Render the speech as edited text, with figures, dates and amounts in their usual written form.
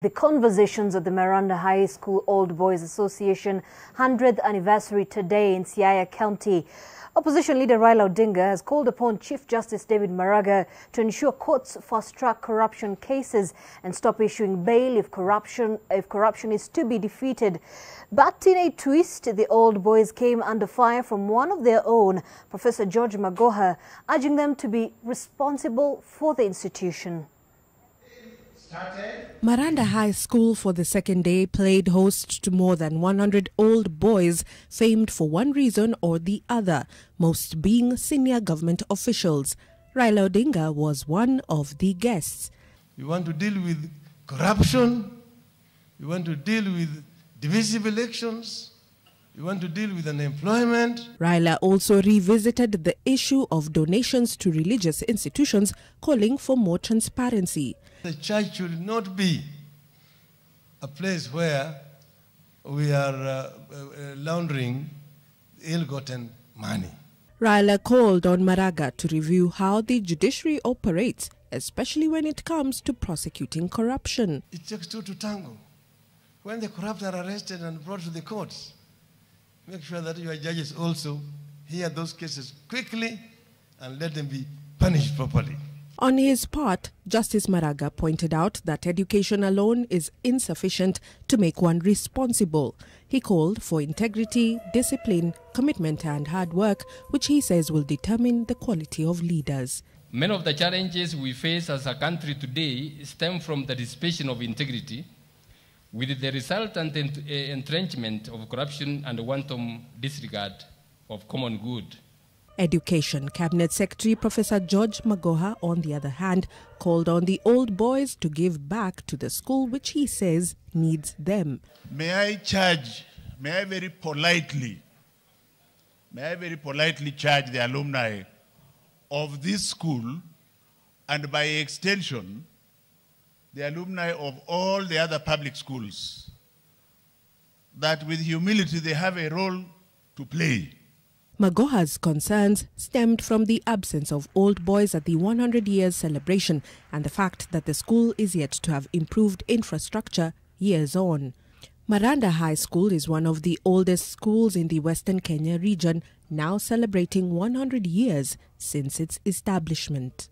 The conversations at the Maranda High School Old Boys Association 100th anniversary today in Siaya County. Opposition leader Raila Odinga has called upon Chief Justice David Maranda to ensure courts fast-track corruption cases and stop issuing bail if corruption is to be defeated. But in a twist, the Old Boys came under fire from one of their own, Professor George Magoha, urging them to be responsible for the institution. Maranda High School for the second day played host to more than 100 old boys famed for one reason or the other, most being senior government officials. Raila Odinga was one of the guests. We want to deal with corruption, we want to deal with divisive elections, we want to deal with unemployment. Raila also revisited the issue of donations to religious institutions, calling for more transparency. The church should not be a place where we are laundering ill-gotten money. Raila called on Maranda to review how the judiciary operates, especially when it comes to prosecuting corruption. It takes two to tango. When the corrupt are arrested and brought to the courts, make sure that your judges also hear those cases quickly and let them be punished properly. On his part, Justice Maranda pointed out that education alone is insufficient to make one responsible. He called for integrity, discipline, commitment and hard work, which he says will determine the quality of leaders. Many of the challenges we face as a country today stem from the dissipation of integrity, with the resultant entrenchment of corruption and wanton disregard of common good. Education Cabinet Secretary Professor George Magoha, on the other hand, called on the old boys to give back to the school which he says needs them. May I very politely charge the alumni of this school, and by extension, the alumni of all the other public schools, that with humility they have a role to play. Magoha's concerns stemmed from the absence of old boys at the 100 years celebration and the fact that the school is yet to have improved infrastructure years on. Maranda High School is one of the oldest schools in the Western Kenya region, now celebrating 100 years since its establishment.